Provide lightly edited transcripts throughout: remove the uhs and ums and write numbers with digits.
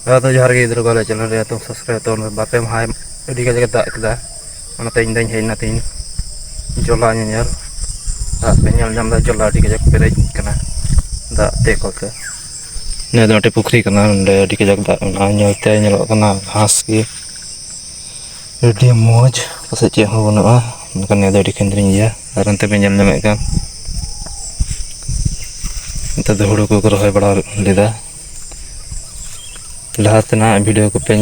ᱟᱫᱚ ᱡᱚᱦᱟᱨ ᱜᱮ ᱜᱤᱫᱽᱨᱟᱹ ᱠᱚ ᱟᱞᱮ ᱪᱮᱱᱮᱞ ᱨᱮ ᱛᱚ ᱥᱟᱵᱥᱠᱨᱟᱭᱤᱵ ᱛᱟᱵᱚᱱ ᱯᱮ ᱵᱟᱨᱯᱮ ᱢᱟᱦᱟ ᱟᱹᱰᱤ ᱠᱟᱡᱟᱠ ᱮ ᱫᱟᱜ ᱠᱮᱫᱟ ᱚᱱᱟᱛᱮ ᱤᱧ ᱫᱚᱧ ᱦᱮᱡ ᱮᱱᱟ ᱛᱤᱦᱤᱧ ᱡᱚᱞᱟ ᱧᱮᱧᱮᱞ ᱫᱟᱜ ᱯᱮ ᱧᱮᱞ ᱧᱟᱢ ᱮᱫᱟ ᱡᱚᱞᱟ ᱟᱹᱰᱤ ᱠᱟᱡᱟᱠ ᱯᱮᱨᱮᱡ ᱟᱠᱟᱱᱟ ᱫᱟᱜ ᱛᱮ ᱠᱚᱛᱮ ᱱᱤᱭᱟᱹ ᱫᱚ ᱢᱤᱫᱴᱮᱡ ᱯᱩᱠᱷᱨᱤ ᱠᱟᱱᱟ ᱱᱚᱰᱮ ᱟᱹᱰᱤ ᱠᱟᱡᱟᱠ ᱫᱟᱜ ᱢᱮᱱᱟᱜᱼᱟ ᱧᱮᱞᱛᱮ ᱧᱮᱞᱚᱜ ᱠᱟᱱᱟ ᱜᱷᱟᱥ ᱜᱮ ᱟᱹᱰᱤ ᱢᱚᱡᱽ ᱯᱟᱥᱮᱡ ᱪᱮᱫ ᱦᱚᱸ ᱵᱟᱹᱱᱩᱜᱼᱟ ᱢᱮᱱᱠᱷᱟᱱ ᱱᱤᱭᱟᱹ ᱫᱚ ᱟᱹᱰᱤ ᱠᱷᱟᱸᱫᱽᱨᱤᱧ ᱜᱮᱭᱟ ᱟᱨ ᱚᱱᱛᱮ ᱯᱮ ᱧᱮᱞ ᱧᱟᱢᱮᱫ ᱠᱟᱱ ᱱᱮᱛᱟᱨ ᱫᱚ ᱦᱩᱲᱩ ᱠᱚᱠᱚ ᱨᱚᱦᱚᱭ ᱵᱟᱲᱟ ᱞᱮᱫᱟ ᱞᱟᱦᱟ ᱛᱮᱱᱟᱜ ᱵᱷᱤᱰᱭᱳ ᱠᱚᱯᱮ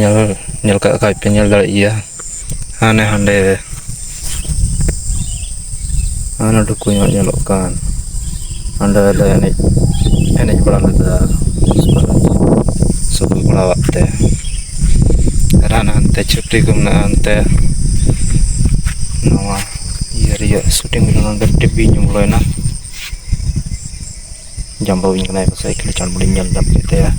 ᱧᱮᱞ ᱠᱟᱜ ᱠᱷᱟᱡ ᱯᱮ ᱧᱮᱞ ᱫᱟᱲᱮᱭᱟᱜ ᱜᱮᱭᱟ ᱦᱟᱱᱮ ᱦᱟᱸᱰᱮ ᱦᱟᱱᱟ ᱴᱩᱠᱩ ᱧᱚᱜ ᱧᱮᱞᱚᱜ ᱠᱟᱱ ᱚᱸᱰᱮ ᱞᱮ ᱮᱱᱮᱡ ᱵᱟᱲᱟ ᱞᱮᱫᱟ ᱥᱩᱠᱨᱤ ᱵᱟᱲᱟᱣᱟᱜ ᱛᱮ ᱟᱨ ᱦᱟᱱᱛᱮ ᱪᱷᱩᱴᱤ ᱠᱚ ᱢᱮᱱᱟᱜᱼᱟ ᱚᱱᱛᱮ ᱱᱚᱣᱟ ᱤᱭᱟᱹ ᱨᱮᱭᱟᱜ ᱥᱩᱴᱤᱝ ᱱᱚᱰᱮ ᱢᱤᱫᱴᱮᱱ ᱵᱤᱧ ᱵᱚᱞᱚᱭᱮᱱᱟ ᱡᱟᱢᱵᱽᱲᱩ ᱵᱤᱧ ᱠᱟᱱᱟᱭ ᱯᱟᱥᱮᱡ ᱠᱷᱟᱹᱞᱤ ᱪᱟᱲᱵᱩᱲᱤᱧ ᱧᱮᱞ ᱧᱟᱢ ᱠᱮᱫ ᱛᱟᱭᱟ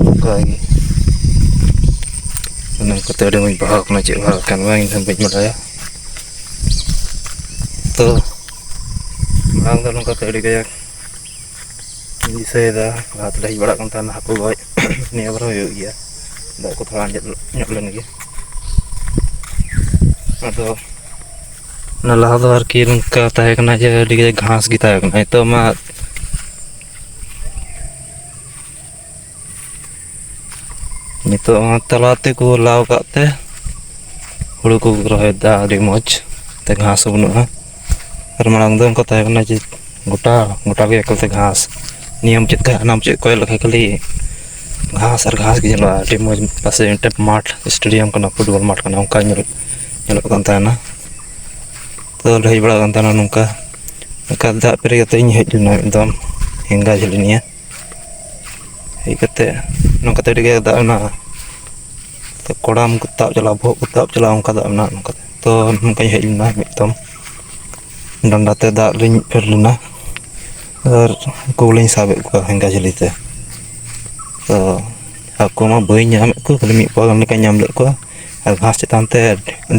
ᱚᱱᱠᱟᱜᱮ ᱚᱱᱟ ᱠᱚᱛᱮ ᱟᱹᱰᱤ ᱢᱚᱡᱽ ᱵᱟᱦᱟᱣ ᱠᱟᱱᱟ ᱪᱮᱫ ᱵᱟᱦᱟ ᱠᱟᱱ ᱵᱟᱝ ᱤᱧ ᱦᱚᱸ ᱵᱟᱹᱧ ᱵᱟᱰᱟᱭᱟ ᱛᱚ ᱢᱟᱲᱟᱝ ᱫᱚ ᱱᱚᱝᱠᱟᱛᱮ ᱟᱹᱰᱤ ᱠᱟᱡᱟᱠ ᱫᱤᱥᱟᱹᱭᱮᱫᱟ ᱞᱟᱦᱟ ᱛᱮᱞᱮ ᱦᱮᱡ ᱵᱟᱲᱟᱜ ᱠᱟᱱ ᱛᱟᱦᱮᱱᱟ ᱦᱟᱹᱠᱩ ᱜᱚᱡ ᱱᱤᱭᱟᱹ ᱵᱟᱨ ᱦᱚᱸ ᱦᱩᱭᱩᱜ ᱜᱮᱭᱟ ᱫᱟᱜ ᱠᱚ ᱛᱷᱚᱲᱟ ᱟᱸᱡᱮᱫ ᱧᱚᱜ ᱞᱮᱱ ᱜᱮ ᱟᱫᱚ ᱚᱱᱟ ᱞᱟᱦᱟ ᱫᱚ ᱟᱨᱠᱤ ᱱᱚᱝᱠᱟ ᱛᱟᱦᱮᱸ ᱠᱟᱱᱟ ᱡᱮ ᱟᱹᱰᱤ ᱠᱟᱡᱟᱠ ᱜᱷᱟᱥ ᱜᱮ ᱛᱟᱦᱮᱸ ᱠᱟᱱᱟ ᱱᱤᱛᱚᱜ ᱢᱟ ᱱᱤᱛᱚᱜ ᱢᱟ ᱛᱟᱞᱟ ᱛᱮᱠᱚ ᱞᱟᱣ ᱠᱟᱜ ᱛᱮ ᱦᱩᱲᱩ ᱠᱚ ᱨᱚᱦᱚᱭᱮᱫᱟ ᱟᱹᱰᱤ ᱢᱚᱡᱽ ᱛᱮ ᱜᱷᱟᱥ ᱦᱚᱸ ᱵᱟᱹᱱᱩᱜᱼᱟ ᱟᱨ ᱢᱟᱲᱟᱝ ᱫᱚ ᱚᱱᱠᱟ ᱛᱟᱦᱮᱸ ᱠᱟᱱᱟ ᱡᱮ ᱜᱚᱴᱟ ᱜᱮ ᱮᱠᱟᱞᱛᱮ ᱜᱷᱟᱥ ᱱᱤᱭᱟᱹ ᱢᱩᱪᱟᱹᱫ ᱠᱷᱚᱡ ᱦᱟᱱᱟ ᱢᱩᱪᱟᱹᱫ ᱠᱚᱭᱚᱜ ᱞᱮᱠᱷᱟᱡ ᱠᱷᱟᱹᱞᱤ ᱜᱷᱟᱥ ᱟᱨ ᱜᱷᱟᱥ ᱜᱮ ᱧᱮᱞᱚᱜᱼᱟ ᱟᱹᱰᱤ ᱢᱚᱡᱽ ᱯᱟᱥᱮᱡ ᱢᱤᱫᱴᱮᱱ ᱢᱟᱴᱷ ᱥᱴᱮᱰᱤᱭᱟᱢ ᱠᱟᱱᱟ ᱯᱷᱩᱴᱵᱚᱞ ᱢᱟᱴᱷ ᱠᱟᱱᱟ ᱚᱱᱠᱟ ᱧᱮᱞᱚᱜ ᱠᱟᱱ ᱛᱟᱦᱮᱱᱟ ᱛᱚ ᱦᱮᱡ ᱵᱟᱲᱟᱜ ᱠᱟᱱ ᱛᱟᱦᱮᱱᱟ ᱱᱚᱝᱠᱟ ᱚᱱᱠᱟ ᱫᱟᱜ ᱯᱮᱨᱮᱡ ᱠᱟᱛᱮ ᱤᱧ ᱦᱮᱡ ᱞᱮᱱᱟ ᱮᱠᱫᱚᱢ ᱦᱮᱝᱜᱟ ᱡᱷᱟᱹᱞᱤᱱᱤᱭᱟᱹ ᱦᱮᱡ ᱠᱟᱛᱮ ᱱᱚᱝᱠᱟᱛᱮ ᱟᱹᱰᱤ ᱠᱟᱡᱟᱠ ᱫᱟᱜ ᱢᱮᱱᱟᱜᱼᱟ ᱠᱚᱲᱟᱢ ᱠᱚ ᱛᱟᱵ ᱪᱟᱞᱟᱜᱼᱟ ᱵᱚᱦᱚᱜ ᱠᱚ ᱛᱟᱵ ᱪᱟᱞᱟᱜᱼᱟ ᱚᱱᱠᱟ ᱫᱟᱜ ᱢᱮᱱᱟᱜᱼᱟ ᱱᱚᱝᱠᱟᱛᱮ ᱛᱚ ᱱᱚᱝᱠᱟᱧ ᱦᱮᱡ ᱞᱮᱱᱟ ᱢᱤᱫᱫᱚᱢ ᱰᱟᱸᱰᱟ ᱛᱮ ᱫᱟᱜ ᱨᱤᱧ ᱯᱷᱮᱰ ᱞᱮᱱᱟ ᱟᱨ ᱦᱟᱹᱠᱩ ᱵᱚᱞᱮᱧ ᱥᱟᱵᱮᱫ ᱠᱚᱣᱟ ᱴᱷᱮᱸᱜᱟ ᱡᱷᱟᱹᱞᱤ ᱛᱮ ᱛᱚ ᱦᱟᱹᱠᱩ ᱢᱟ ᱵᱟᱹᱧ ᱧᱟᱢᱮᱫ ᱠᱚᱣᱟ ᱠᱷᱟᱹᱞᱤ ᱢᱤᱫ ᱯᱚᱣᱟ ᱜᱟᱱ ᱞᱮᱠᱟᱧ ᱧᱟᱢ ᱞᱮᱫ ᱠᱚᱣᱟ ᱟᱨ ᱜᱷᱟᱥ ᱪᱮᱛᱟᱱ ᱛᱮ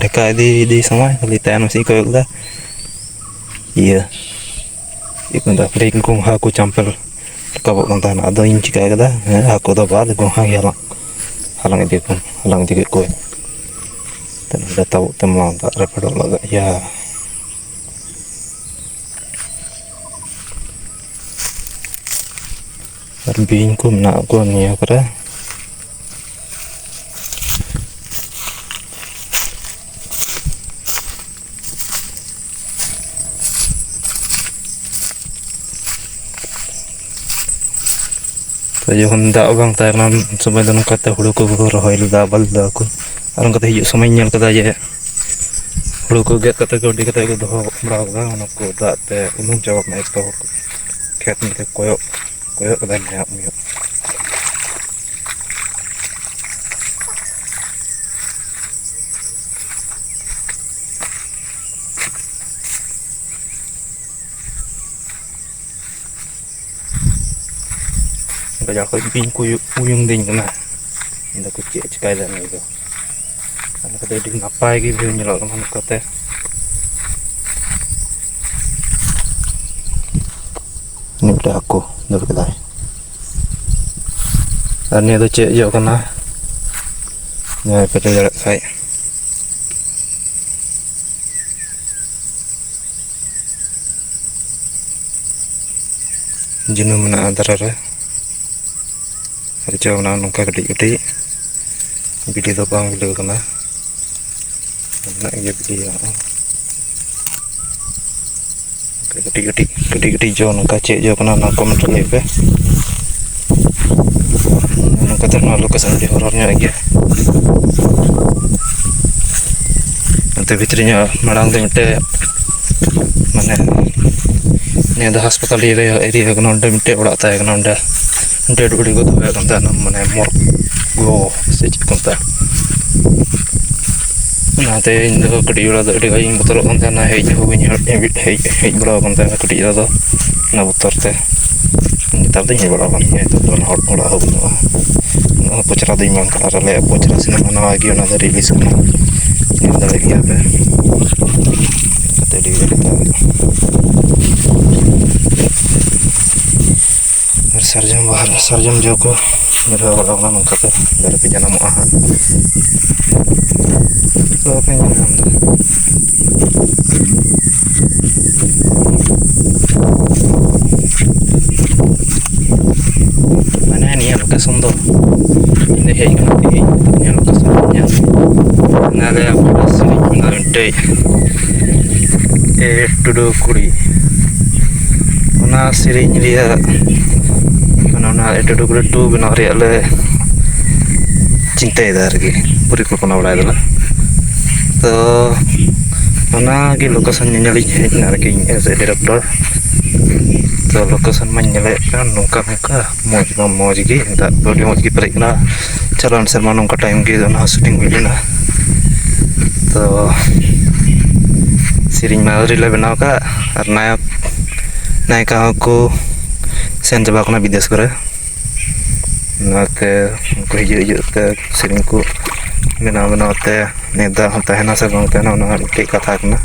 ᱰᱷᱮᱠᱟ ᱤᱫᱤ ᱥᱚᱢᱚᱭ ᱠᱷᱟᱹᱞᱤ ᱛᱟᱭᱚᱢ ᱥᱮᱫ ᱤᱧ ᱠᱚᱭᱚᱜ ᱞᱮᱫᱟ ᱤᱭᱟᱹ ᱪᱮᱫ ᱠᱚ ᱢᱮᱛᱟᱜᱼᱟ ᱜᱚᱸᱜᱷᱟ ᱠᱚ ᱪᱟᱢᱯᱮᱞ ᱨᱟᱠᱟᱵᱚᱜ ᱠᱟᱱ ᱛᱟᱦᱮᱱᱟ ᱟᱫᱚ ᱤᱧ ᱪᱤᱠᱟᱹ ᱠᱮᱫᱟ ᱦᱮᱸ ᱦᱟᱹᱠᱩ ᱫᱚ ᱵᱟᱫ ᱜᱚᱸᱜᱷᱟ ᱜᱮ ᱦᱟᱞᱟᱝ ᱤᱫᱤ ᱠᱮᱫ ᱠᱚᱣᱟᱹᱧ ᱱᱚᱰᱮ ᱛᱟᱵᱚᱜ ᱛᱮᱢᱟ ᱫᱟᱜ ᱨᱮ ᱯᱷᱮᱰᱚᱜ ᱞᱟᱜᱟᱜ ᱜᱮᱭᱟ ᱟᱨ ᱵᱤᱧ ᱠᱚ ᱢᱮᱱᱟᱜ ᱠᱚᱣᱟ ᱱᱤᱭᱟᱹ ᱠᱚᱨᱮ ᱛᱚ ᱡᱚᱠᱷᱚᱱ ᱫᱟᱜ ᱵᱟᱝ ᱛᱟᱦᱮᱸ ᱠᱟᱱᱟ ᱩᱱ ᱥᱚᱢᱚᱭ ᱫᱚ ᱱᱚᱝᱠᱟᱛᱮ ᱦᱩᱲᱩ ᱠᱚᱠᱚ ᱨᱚᱦᱚᱭ ᱞᱮᱫᱟ ᱟᱵᱟᱫ ᱞᱮᱫᱟ ᱠᱚ ᱟᱨ ᱚᱱᱠᱟᱛᱮ ᱦᱤᱡᱩᱜ ᱥᱚᱢᱚᱭ ᱤᱧ ᱧᱮᱞ ᱠᱮᱫᱟ ᱡᱮ ᱦᱩᱲᱩ ᱠᱚ ᱜᱮᱫ ᱠᱟᱛᱮ ᱜᱟᱹᱰᱤ ᱠᱟᱛᱮ ᱠᱚ ᱫᱚᱦᱚ ᱵᱟᱲᱟ ᱠᱟᱫᱟ ᱚᱱᱟ ᱠᱚ ᱫᱟᱜ ᱛᱮ ᱩᱱᱩᱢ ᱪᱟᱵᱟ ᱠᱟᱱᱟ ᱡᱚᱛᱚ ᱦᱚᱲ ᱠᱷᱮᱛ ᱧᱮᱞᱛᱮ ᱠᱚᱭᱚᱜ ᱠᱟᱫᱟᱭ ᱢᱮᱫ ᱢᱮᱫ ᱜᱟᱡᱟᱲ ᱠᱷᱚᱡ ᱵᱤᱧ ᱠᱚ ᱩᱭᱩᱝ ᱫᱤᱧ ᱠᱟᱱᱟ ᱢᱮᱱᱫᱟᱠᱚ ᱪᱮᱫ ᱮ ᱪᱤᱠᱟᱭᱮᱫᱟ ᱱᱩᱭ ᱫᱚ ᱚᱱᱠᱟᱛᱮ ᱟᱹᱰᱤ ᱱᱟᱯᱟᱭ ᱜᱮ ᱵᱷᱤᱭᱩ ᱧᱮᱞᱚᱜ ᱠᱟᱱᱟ ᱱᱚᱝᱠᱟᱛᱮ ᱢᱤᱫᱴᱮᱡ ᱦᱟᱹᱠᱩ ᱫᱟᱹᱲ ᱠᱮᱫᱟᱭ ᱟᱨ ᱱᱤᱭᱟᱹ ᱫᱚ ᱪᱮᱫ ᱡᱚᱜ ᱠᱟᱱᱟ ᱡᱟᱦᱟᱸᱭ ᱯᱮ ᱞᱟᱹᱭ ᱫᱟᱲᱮᱭᱟᱜ ᱠᱷᱟᱡ ᱡᱤᱱᱩ ᱢᱮᱱᱟᱜᱼᱟ ᱫᱟᱨᱮ ᱨᱮ ᱟᱨ ᱡᱚ ᱢᱮᱱᱟᱜᱼᱟ ᱱᱚᱝᱠᱟ ᱠᱟᱹᱴᱤᱡ ᱠᱟᱹᱴᱤᱡ ᱵᱤᱞᱤ ᱫᱚ ᱵᱟᱝ ᱵᱤᱞᱤᱣ ᱠᱟᱱᱟ ᱢᱮᱱᱟᱜ ᱜᱮᱭᱟ ᱵᱤᱞᱤ ᱦᱚᱸ ᱠᱟᱹᱴᱤᱡ ᱠᱟᱹᱴᱤᱡ ᱡᱚ ᱱᱚᱝᱠᱟ ᱪᱮᱫ ᱡᱚ ᱠᱟᱱᱟ ᱚᱱᱟ ᱠᱚᱢᱮᱱᱴ ᱨᱮ ᱞᱟᱹᱭ ᱯᱮ ᱱᱚᱝᱠᱟᱛᱮ ᱱᱚᱣᱟ ᱞᱳᱠᱮᱥᱚᱱ ᱟᱹᱰᱤ ᱦᱚᱨᱚᱨ ᱧᱚᱜ ᱜᱮᱭᱟ ᱱᱚᱛᱮ ᱵᱷᱤᱛᱨᱤ ᱧᱚᱜ ᱢᱟᱲᱟᱝ ᱫᱚ ᱢᱤᱫᱴᱮᱡ ᱢᱟᱱᱮ ᱱᱤᱭᱟᱹ ᱫᱚ ᱦᱟᱥᱯᱟᱛᱟᱞ ᱮᱨᱤᱭᱟ ᱠᱟᱱᱟ ᱚᱸᱰᱮ ᱢᱤᱫᱴᱮᱡ ᱚᱲᱟᱜ ᱛᱟᱦᱮᱸ ᱠᱟᱱᱟ ᱚᱸᱰᱮ ᱰᱮᱰ ᱵᱚᱰᱤ ᱠᱚ ᱫᱚᱦᱚᱭᱮᱫ ᱠᱟᱱ ᱛᱟᱦᱮᱱᱟ ᱢᱟᱱᱮ ᱢᱚᱨᱜᱽ ᱥᱮ ᱪᱮᱫ ᱠᱚ ᱢᱮᱛᱟᱜᱼᱟ ᱚᱱᱟᱛᱮ ᱤᱧ ᱫᱚ ᱠᱟᱹᱴᱤᱡ ᱵᱮᱲᱟ ᱫᱚ ᱟᱹᱰᱤ ᱜᱟᱱ ᱤᱧ ᱵᱚᱛᱚᱨᱚᱜ ᱠᱟᱱ ᱛᱟᱦᱮᱱᱟ ᱦᱮᱡ ᱦᱚᱸ ᱵᱟᱹᱧ ᱦᱮᱡ ᱵᱟᱲᱟᱣ ᱠᱟᱱ ᱛᱟᱦᱮᱱᱟ ᱠᱟᱹᱴᱤᱡ ᱨᱮᱫᱚ ᱚᱱᱟ ᱵᱚᱛᱚᱨ ᱛᱮ ᱱᱮᱛᱟᱨ ᱫᱚᱧ ᱦᱮᱡ ᱵᱟᱲᱟᱣ ᱠᱟᱱ ᱜᱮᱭᱟ ᱱᱤᱛᱚᱜ ᱫᱚ ᱚᱲᱟᱜ ᱦᱚᱸ ᱵᱟᱹᱱᱩᱜᱼᱟ ᱩᱱᱟᱹᱜ ᱦᱚᱸ ᱯᱚᱪᱨᱟ ᱫᱚᱧ ᱵᱟᱝ ᱠᱟᱱᱟ ᱟᱨ ᱟᱞᱮᱭᱟᱜ ᱯᱚᱪᱨᱟ ᱥᱤᱱᱮᱢᱟ ᱱᱟᱣᱟ ᱜᱮ ᱚᱱᱟ ᱫᱚ ᱨᱤᱞᱤᱡᱽ ᱠᱟᱱᱟ ᱧᱮᱞ ᱫᱟᱲᱮᱭᱟᱜ ᱜᱮᱭᱟ ᱯᱮ ᱠᱟᱛᱮ ᱟᱹᱰᱤ sarjam bahar sarjam joko nyerah orang nongka teh dari pinjana mau ahan lo pengen ngambil mana nih ya lokasi untuk ini kayak gini ini lokasinya nada yang udah sering mengalir duduk kuri mana sering dia mana duduk kuri tuh benar ya le cinta itu lagi beri kepala udah lah tuh mana lagi lokasinya nyali lagi as a director tuh lokasi menyelek kan nungka mau jadi tak boleh mau jadi perik na calon sama nungka time gitu nah syuting video na tuh sering mau rela benar kak karena naik aku sen coba kena bidas kira nate aku hijau te sering ku benar te neda teh nasa bang teh nona kayak kata kena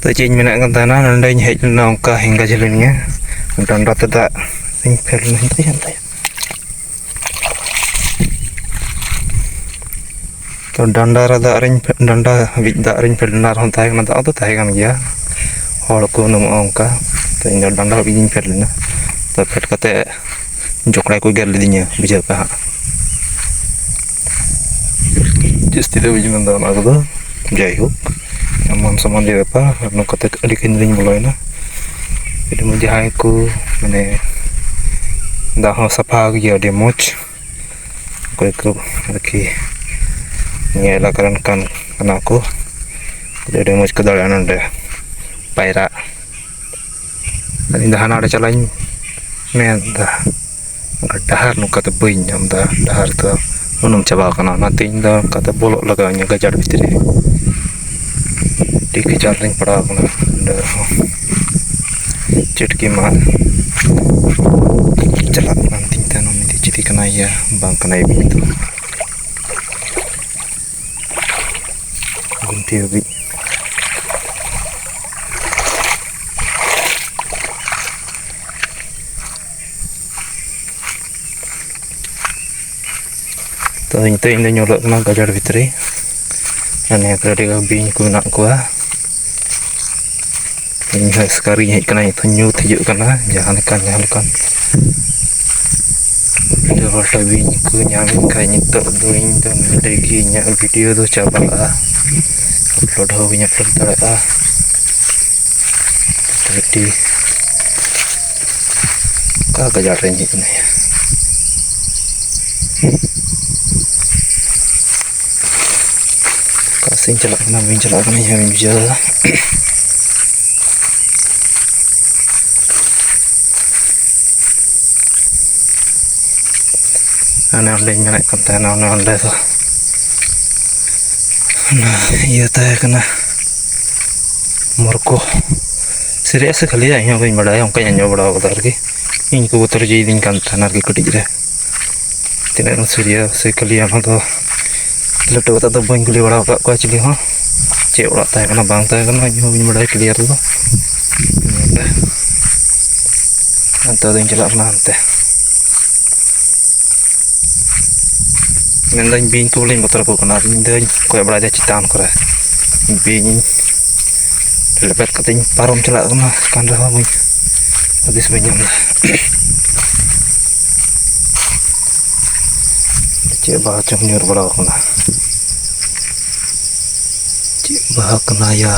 Tacing menak kan tanah nanda hej nongka hingga jalannya dan rata tak sing perlu nanti to danda rada ring danda bidda ring perlunar hon tay kan tak tay kan ya hol ko nom ongka to inda danda bidin perluna to pet kate jokrai ko ger lidinya bija pa just tidak bijin nanda agdo jai ho Aman sama dia apa karena kata adikin ring mulai na jadi menjahai ku mana dah sapa dia dia moch aku ikut lagi nyela kan aku jadi dia moch kedalan deh paira dan indah ada calain men dah dahar nu kata buin jam dah dahar tuh unum coba kana nanti indah kata bolok laganya gajar fitri dikejar ring pada kena cetki mal celak nanti tanam ini jadi kena ya bang kena ibu itu gunti ibu tuh itu ini nyolok kena gajar fitri dan yang kedua bing guna kuah ini sekali kena itu nyut hijuk kena jangan kan udah waktu bing ku nyamik kayak nyetok doing dan lagi nyak video tuh coba upload hobinya upload jadi kagak jalan ini ya kasih celak namin celak kena yang bisa Anak lain naik konten anak tuh. Nah, iya teh kena morko. Serius sekali ya yang kau berdaya, yang kau nyanyi berdaya betul lagi. Ini kau betul jadi kan tanah lagi kudik deh. Tidak serius sekali yang tuh. Lepas itu bang kuli berdaya kau kau cili ha. Cek urat teh kena bang teh kena yang berdaya clear tuh. Nanti ada yang jelas nanti. Mendan bin kuling motor ko kana mendan ko berada citan ko bin lepet kating parom celak kena kan dah muy habis banyak lah cek bah cem nyur bala kena cek bah kena ya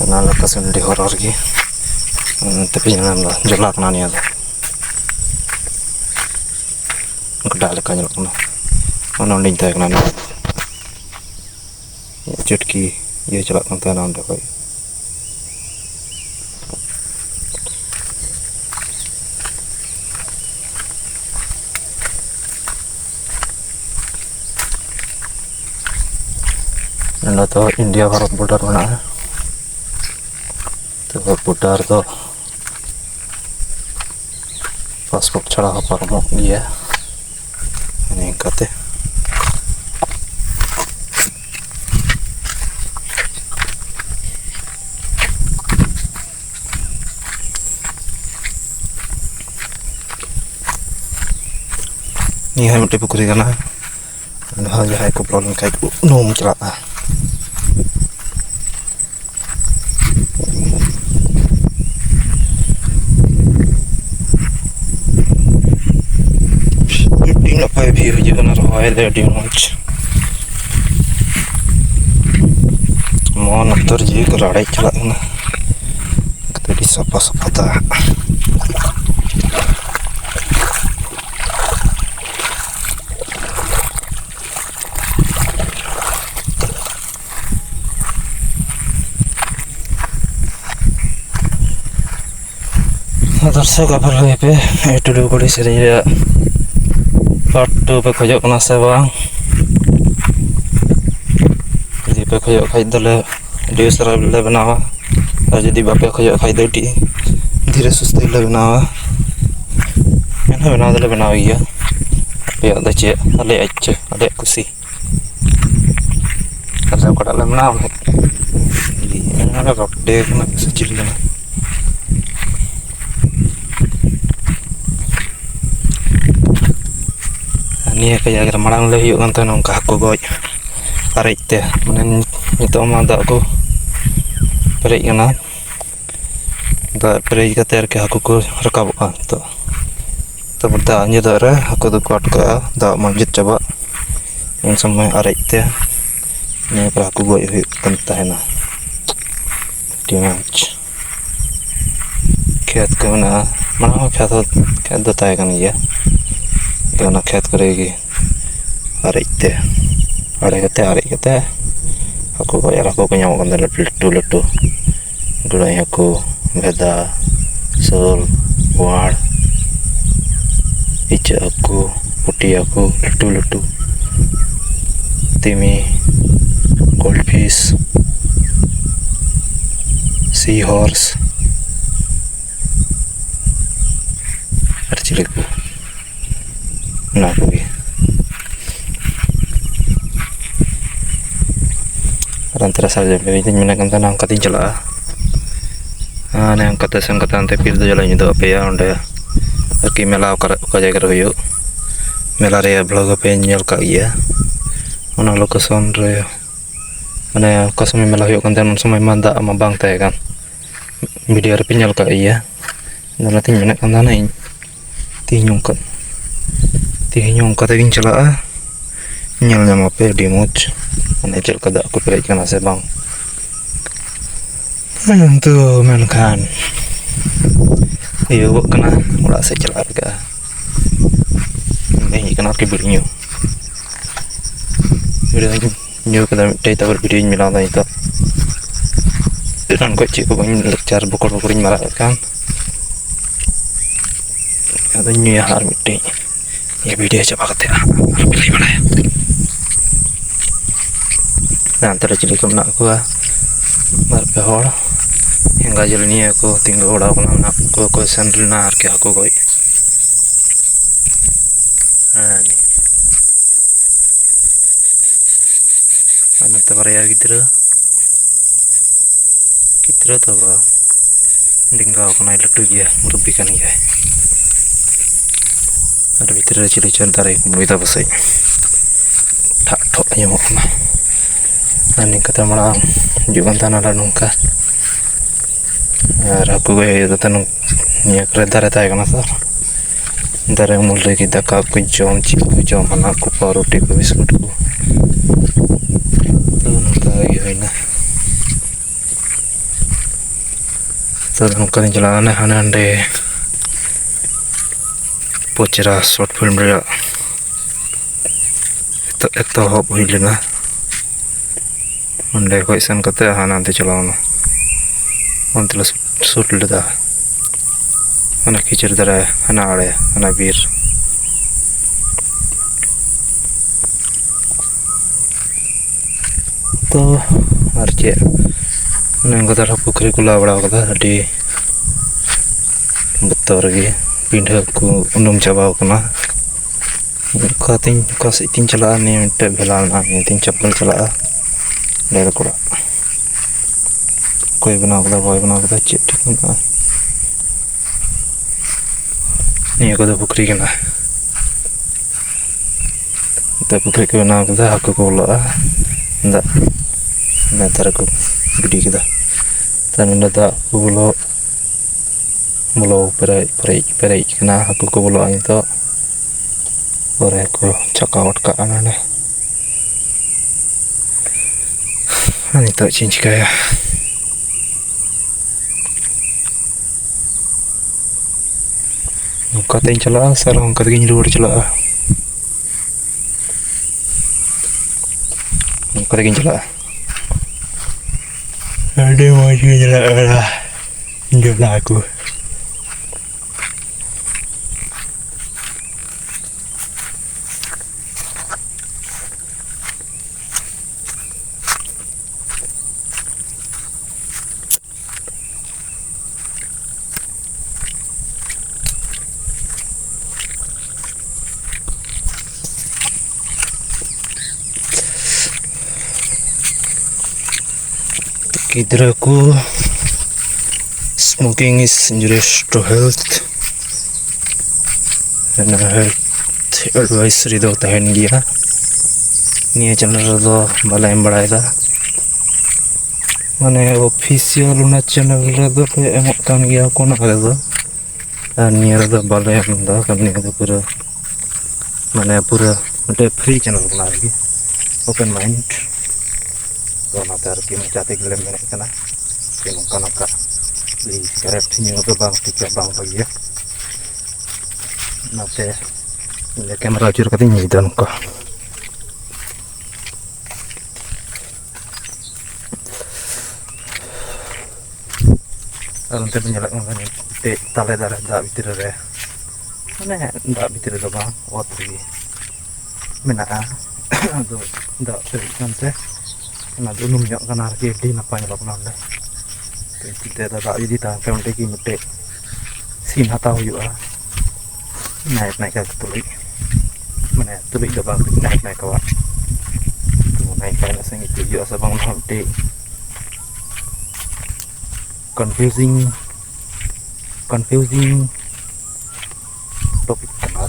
nala kasan di horor ki tapi jangan lah jelak nani ada kedak lekanya lah mana ning tak nani cutki ya jelak nanti anda kau ᱱᱚᱰᱮ ᱫᱚ ᱤᱱᱰᱤया ᱵᱷᱟᱨᱚत ᱵᱚर्ᱰᱟर ᱢᱮᱱᱟᱜᱼᱟ। तो border दो passport छाड़ा हो पारमोग गया निकाते मिट्टी पुकुरी जहाँ को प्रॉब्लम का नोम चला नपाय भी रहा मज मन अंतर जी को राड़े चलना साफा साफा दाग दर्शक आप पे यूट्यूब को सेरी पार्ट 2 पे खोजना से बांग जी पे खोज खाई दले सारा ले बनावा और जदि बापे खोज खाई दो धीरे सुस्ते ले बनावा बनाव दले बनाव गया पे चे अले अच्छे अले कुसी अले कड़ा ले बनाव रोटे चिली निया के जगह मांग ले नौका हाको गज अरेजते मैंने नित दाग को पेरेजना दाग पेरेज करके हाको को रकाबा तो तब दाग अंजदे हाको दो अटका दाग मजिद चाबा उन समय अरेजते निया हाको गज होना मज खेत को माना खेत दो तहन गया तो खेत करे अरेजते अरेजते हाको गज हाको को लटू लटू गुड़ाई हाको भेदा शोल वाड़ इचा हाको पुटी हाको लटू लटू तिमी गोल्डफिश सी हॉर्स और चिली को ना कोई अंतरा सारे मेना चला हाँ sen kata ante pil do jalan itu apa ya onde ki mela ka jaga royo mela re blog pe nyel ka iya ona location re mane ka samay mela hoyo kan tan samay manda ama bang tae kan video re pinyal ka iya na tin mena kan na in tinyong ka taging chala nyel nyama pe dimoj ane chel ka da ko pe kana se bang tu menkan iyo kena ulah saya celar ga ini kena ke video nyu kada mitai tabar video milan itu dan kok cik ko bang lecture bokor marah kan ada nyu ya har mitai ya video coba kata pilih mana ya nah antara cilik ko nak ko marpe hor Enggak jalan aku tinggal udah aku sandal nar ke aku goi. Ani. Anak tebaraya gitu. Gitu tuh bah. Tinggal aku naik letu dia merubikan dia. Ada bicara cili cantare kita pasai. Tak tok aja mau kena. Ani kata malam juga tanah lanungka. aku gue tan niya kre dare tae kana sar dare mulre ki daka ko jom hana ko roti ko biskut ko to nungka hoina to nungka ni jalan hana ande pochera short film re to ekto hop hoilena onde ko isan kate hana ante chalawna ontelas shoot leda ana kichir dara ana are ana bir तो और check उन्हें पुखरी को ला बड़ा अभी बतर गे पिंडा को उनुम चाबा तीन चला नहीं मिट्टे भेला तीन चप्पल चला डेर को कोई बनाव बॉय बनाव चे ठीक नहीं को पुखरी के पुखरी को बनाव हाकू को बोलो दार को गिडी के दाग को बोलो बोलो पेरेज हाकू को बोलो तो और को चका वटका नितो चे चिकाया नौकाते चला सर अंका रुआड़ चला नौका चला मज चला जबला को गिद्रा को smoking is injurious to health and health advisory दो तहन गया निये चैनल दो बाला एम बड़ायदा माने ऑफिशियल उना चैनल दो पे एमक कान गया कोना करे दो निये दो बाला एम दो कने दो पूरा माने पूरा मटे फ्री चैनल बना लगी ओपन माइंड की जाते के लिए मैंने कहना कि नौका नौका करेक्ट तो बांग ठीक बांग लगे नाते कैमरा चूर कती नीदा नौका और उनते पे ताले दारे दा भीतर रे माने दा भीतर दो बांग ओत रे मेना दो दा पेरिकनते उनुम की नपाय बाबना चिंता दादा जुदी तहते उनटे की मिट्टे सीन हताव नायक नायिका तुलि माने तुलि दो बांग नायक नायिका तो नायिका संगे तुझे से बांग मिट्टे confusing topik kena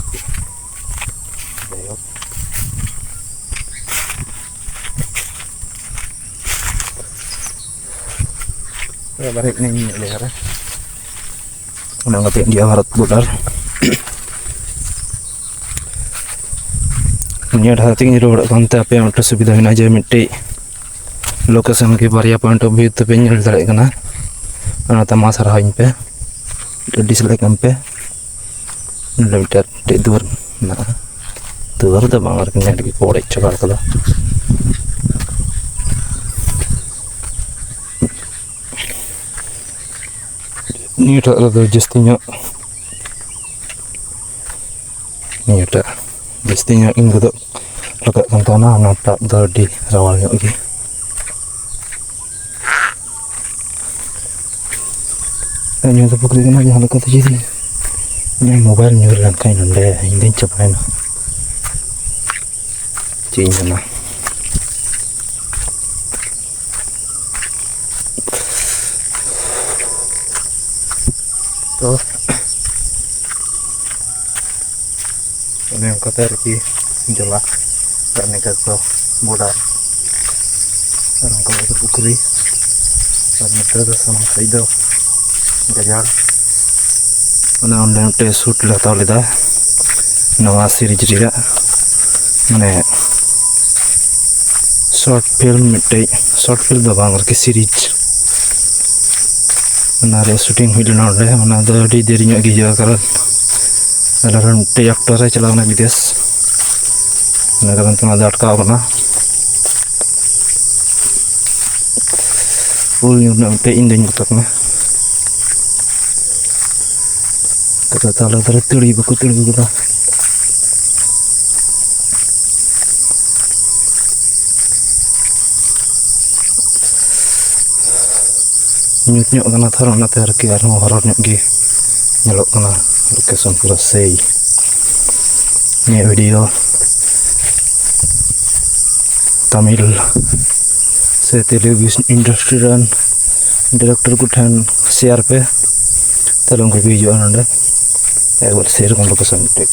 balik nih lihat udah ngetik dia harus putar ini ada hati ini roda konten apa yang terus sudah ini aja miti lokasi ke baria point of view tu penyel tarik kena anak tamas harahin pe dislike ampe lebih dari dua nah dua tu bangar kena di pore coba kalau ini ada justinya ini tuh lekat tanah nata dari rawalnya lagi ini tuh pukul ini aja lekat jadi ini mobile nyuruh kain anda ini capai na cinya na तो उन्हें कते रखी जला करने का तो बोड़ा और उनका वो पुखरी और मित्र तो sama kali do gajar उन्हें ऑनलाइन टे शूट लेता लेदा नवा सीरीज रिया माने शॉर्ट फिल्म दो बांगर की सीरीज नारे शूटिंग हुई लेना उन्हें उन्हें दो डी देरी ᱧᱚᱜ ᱜᱮ ᱦᱩᱭᱩᱜᱼᱟ ᱠᱟᱨᱚᱱ ᱟᱞᱮᱨᱮᱱ ᱢᱤᱫᱴᱮᱡ ᱮᱠᱴᱚᱨ ᱮ ᱪᱟᱞᱟᱣ ᱮᱱᱟ ᱵᱤᱫᱮᱥ ᱚᱱᱟ ᱠᱟᱨᱚᱱ ᱛᱮ ᱚᱱᱟ ᱫᱚ ᱟᱴᱠᱟᱣ ᱟᱠᱟᱱᱟ ᱩᱞ ᱧᱩ ᱨᱮᱱᱟᱜ ᱢᱤᱫᱴᱮᱡ ᱤᱧ ᱫᱩᱧ ᱵᱚᱛᱚᱨ ᱠᱟᱱᱟ ᱠᱟᱛᱷᱟ ᱛᱟᱦᱞᱮ ᱫᱟᱨᱮ ᱛᱩᱲᱤ ᱵᱟᱠᱚ ᱛᱩᱲᱤ ᱟᱠᱟᱫᱟ nyut nyok kana thar onate arki arhon horor nyok gi nyelok kana location pura sei ni video Tamil से टेलीविजन इंडस्ट्री रन डायरेक्टर को ठन शेयर पे तलों को भी जो आनंद एक बार शेयर कर लोकेशन पे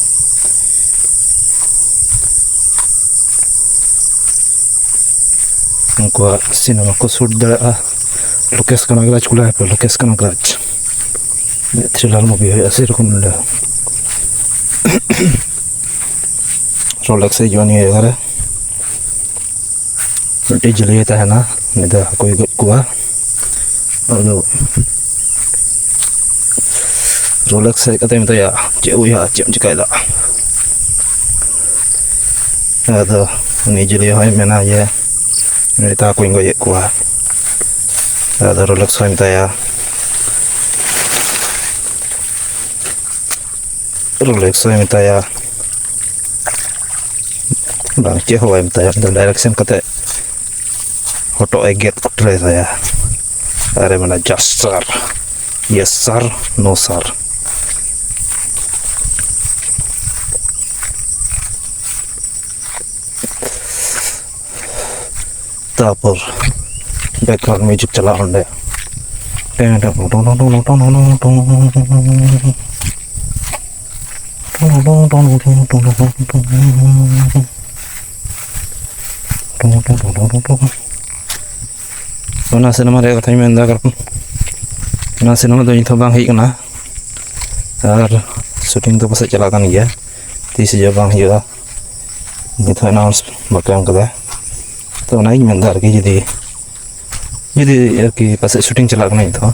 उनको सिनेमा को शूट दे लोकेश कनगराज को लाए पे लोकेश कनगराज थ्रिलर मूवी है ऐसे रकम ले रोलेक्स से जोनी है यार जलिए है ना नहीं कोई कुआ और रोलेक्स है कहते हैं तो यार चेम चिकायदा तो नहीं जलिए है मैंने ये नहीं था कोई ये कुआ तो रोलेक्स है तो यार रोलेक्स है तो यार bang cie hoa em tanya direction kata foto eget kutre saya are mana just sir yes sir no sir tapor background music chala onde teng teng tong tong tong tong tong tong Ona sinema re katha menda kar na sinema do intho bang hi kana ar shooting to pasa chala kan gya tis je bang hiya nitho announce bakam kada to na ing menda ar ki jadi ki pasa shooting chala kan intho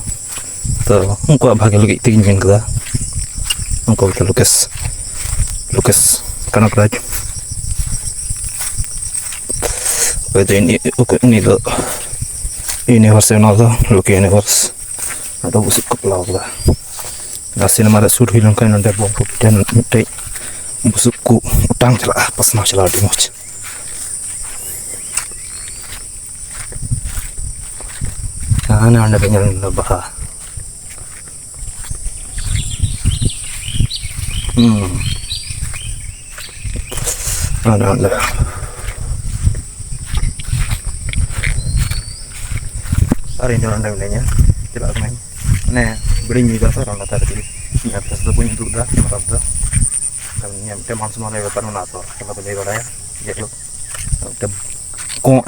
to unko bhage lagi tin men kada unko to Lucas Kanakraj itu ini tuh universe itu Loki universe ada busuk kepala lah nasi nama ada suruh hilang kan nanti bom dan nanti busukku utang celah pas nak celah di moch karena anda banyak lebah anda hari ini orang lainnya tidak main, nih beri juga orang kata tadi, ini atas tu punya juga, merah tu, kalau ni teman semua lewat panu nato, kalau tu lewat ya, jadi tem, kong,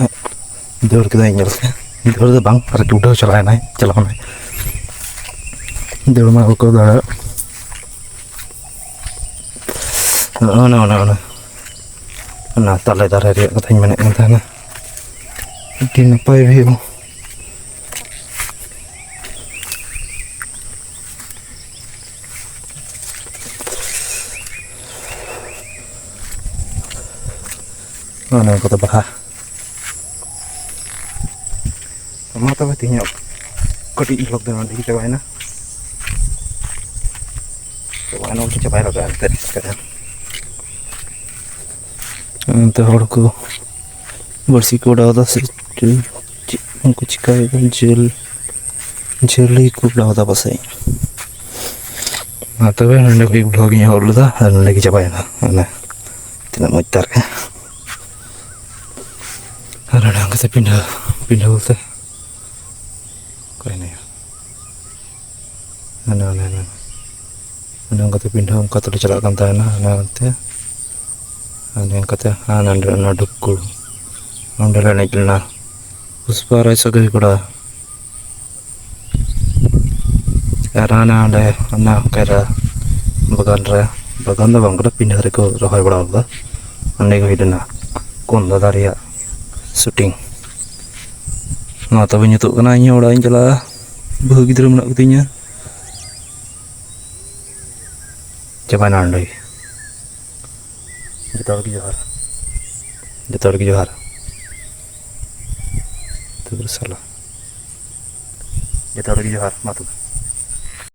dur kita ini jelas, dur tu bang, ada udah jalan naik, dur mah aku dah, nah, tak ada dia kata ini mana kata na, ini apa view. Mana kota Bahah. Kamu tahu tinya kodi ilok dengan di kita mana? Mana udah coba lagi antar sekarang. Antar orang bersih kuda ada sih. Unku cikai kan jeli kuda ada pasai. Atau kan anda koi vlognya orang dah, anda lagi coba ya, anda tidak mau tar ya. Ada kita pindah bolte. Kau ini ya. Ana. Ada kita pindah, kita tu celakan tanah, nanti. Ada yang kata, anda dukul, anda naik jalan. Uspa rasa kau kuda. Karena anda kira bagan dah bang kita pindah reko rohai berapa? Anda kau hidupna, konda daria. Shooting nah tapi nyetuk kena nya orang yang celah bahagia terus nak kutinya coba nandai jatuh lagi johar itu bersalah jatuh lagi johar matu